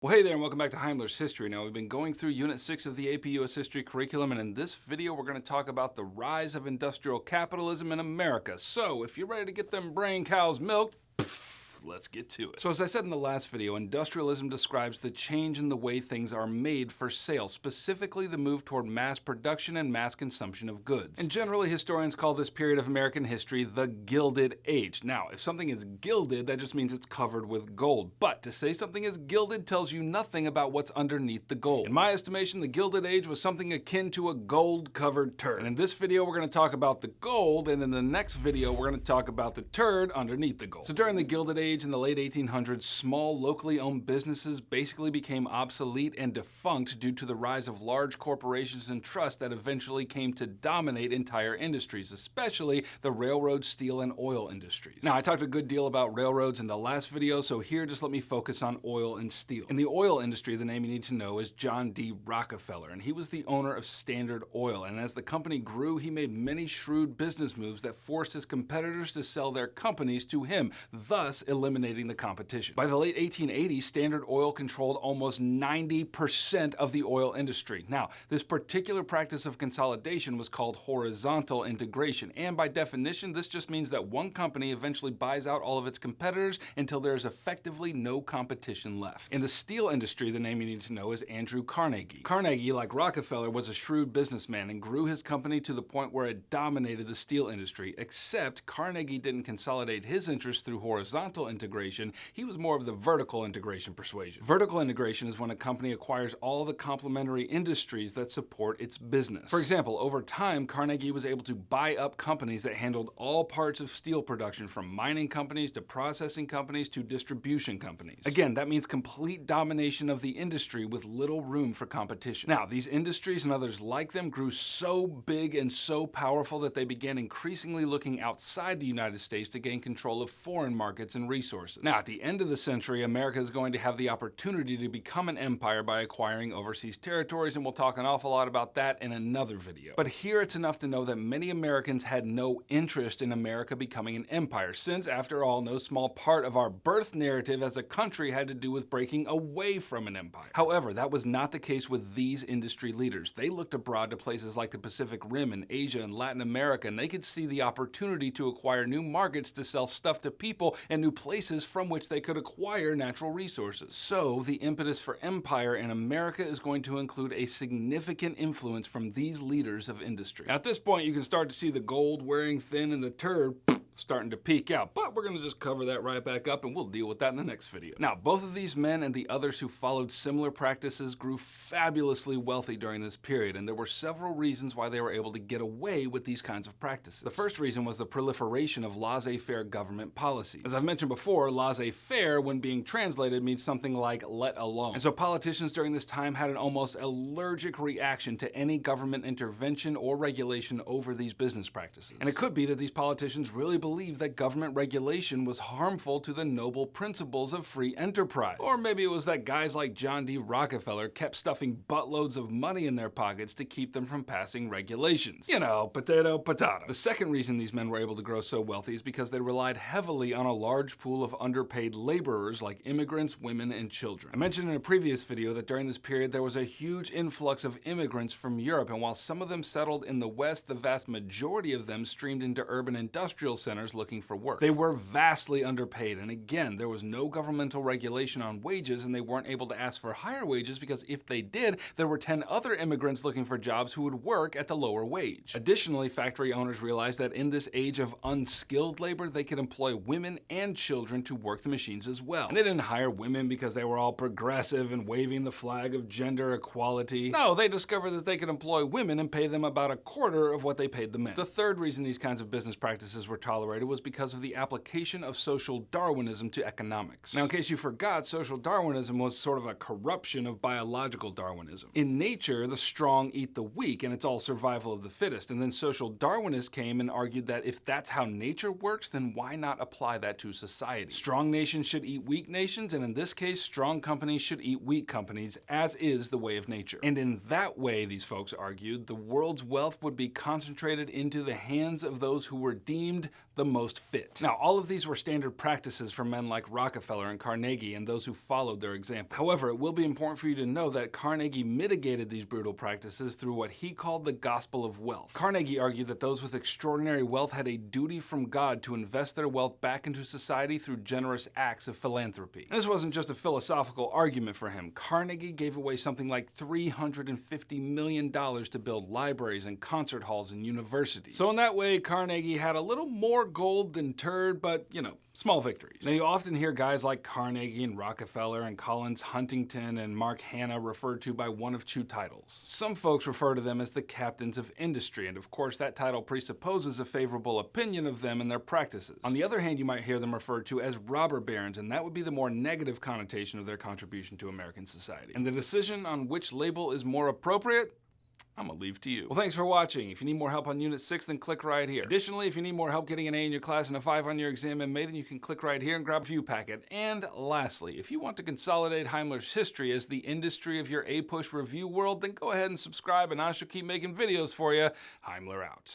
Well, hey there, and welcome back to Heimler's History. Now, we've been going through Unit 6 of the AP U.S. History curriculum, and in this video, we're going to talk about the rise of industrial capitalism in America. So, if you're ready to get them brain cows milked, let's get to it. So as I said in the last video, industrialism describes the change in the way things are made for sale, specifically the move toward mass production and mass consumption of goods. And generally, historians call this period of American history the Gilded Age. Now, if something is gilded, that just means it's covered with gold. But to say something is gilded tells you nothing about what's underneath the gold. In my estimation, the Gilded Age was something akin to a gold-covered turd. And in this video, we're going to talk about the gold, and in the next video, we're going to talk about the turd underneath the gold. So during the Gilded Age, in the late 1800s, small locally owned businesses basically became obsolete and defunct due to the rise of large corporations and trusts that eventually came to dominate entire industries, especially the railroad, steel, and oil industries. Now, I talked a good deal about railroads in the last video, so here just let me focus on oil and steel. In the oil industry, the name you need to know is John D. Rockefeller, and he was the owner of Standard Oil. And as the company grew, he made many shrewd business moves that forced his competitors to sell their companies to him, thus eliminating the competition. By the late 1880s, Standard Oil controlled almost 90% of the oil industry. Now, this particular practice of consolidation was called horizontal integration, and by definition, this just means that one company eventually buys out all of its competitors until there is effectively no competition left. In the steel industry, the name you need to know is Andrew Carnegie. Carnegie, like Rockefeller, was a shrewd businessman and grew his company to the point where it dominated the steel industry, except Carnegie didn't consolidate his interests through horizontal integration. He was more of the vertical integration persuasion. Vertical integration is when a company acquires all the complementary industries that support its business. For example, over time, Carnegie was able to buy up companies that handled all parts of steel production, from mining companies to processing companies to distribution companies. Again, that means complete domination of the industry with little room for competition. Now, these industries and others like them grew so big and so powerful that they began increasingly looking outside the United States to gain control of foreign markets and resources. Now, at the end of the century, America is going to have the opportunity to become an empire by acquiring overseas territories, and we'll talk an awful lot about that in another video. But here it's enough to know that many Americans had no interest in America becoming an empire, since, after all, no small part of our birth narrative as a country had to do with breaking away from an empire. However, that was not the case with these industry leaders. They looked abroad to places like the Pacific Rim and Asia and Latin America, and they could see the opportunity to acquire new markets to sell stuff to people and new places from which they could acquire natural resources. So, the impetus for empire in America is going to include a significant influence from these leaders of industry. At this point, you can start to see the gold wearing thin and the turd starting to peek out, but we're going to just cover that right back up, and we'll deal with that in the next video. Now, both of these men and the others who followed similar practices grew fabulously wealthy during this period, and there were several reasons why they were able to get away with these kinds of practices. The first reason was the proliferation of laissez-faire government policies. As I've mentioned before, laissez-faire, when being translated, means something like let alone. And so politicians during this time had an almost allergic reaction to any government intervention or regulation over these business practices. And it could be that these politicians really believed that government regulation was harmful to the noble principles of free enterprise. Or maybe it was that guys like John D. Rockefeller kept stuffing buttloads of money in their pockets to keep them from passing regulations. You know, potato, potato. The second reason these men were able to grow so wealthy is because they relied heavily on a large pool of underpaid laborers like immigrants, women, and children. I mentioned in a previous video that during this period there was a huge influx of immigrants from Europe, and while some of them settled in the West, the vast majority of them streamed into urban industrial centers looking for work. They were vastly underpaid, and again, there was no governmental regulation on wages, and they weren't able to ask for higher wages because if they did, there were 10 other immigrants looking for jobs who would work at the lower wage. Additionally, factory owners realized that in this age of unskilled labor, they could employ women and children to work the machines as well. And they didn't hire women because they were all progressive and waving the flag of gender equality. No, they discovered that they could employ women and pay them about a quarter of what they paid the men. The third reason these kinds of business practices were tolerated was because of the application of social Darwinism to economics. Now, in case you forgot, social Darwinism was sort of a corruption of biological Darwinism. In nature, the strong eat the weak, and it's all survival of the fittest. And then social Darwinists came and argued that if that's how nature works, then why not apply that to society? Strong nations should eat weak nations, and in this case, strong companies should eat weak companies, as is the way of nature. And in that way, these folks argued, the world's wealth would be concentrated into the hands of those who were deemed the most fit. Now, all of these were standard practices for men like Rockefeller and Carnegie and those who followed their example. However, it will be important for you to know that Carnegie mitigated these brutal practices through what he called the gospel of wealth. Carnegie argued that those with extraordinary wealth had a duty from God to invest their wealth back into society through generous acts of philanthropy. And this wasn't just a philosophical argument for him. Carnegie gave away something like $350 million to build libraries and concert halls and universities. So in that way, Carnegie had a little more gold than turd, but, you know, small victories. Now, you often hear guys like Carnegie and Rockefeller and Collins Huntington and Mark Hanna referred to by one of two titles. Some folks refer to them as the captains of industry, and of course that title presupposes a favorable opinion of them and their practices. On the other hand, you might hear them referred to as robber barons, and that would be the more negative connotation of their contribution to American society. And the decision on which label is more appropriate, I'm gonna leave to you. Well, thanks for watching. If you need more help on Unit 6, then click right here. Additionally, if you need more help getting an A in your class and a 5 on your exam in May, then you can click right here and grab a view packet. And lastly, if you want to consolidate Heimler's history as the industry of your APUSH review world, then go ahead and subscribe and I shall keep making videos for you. Heimler out.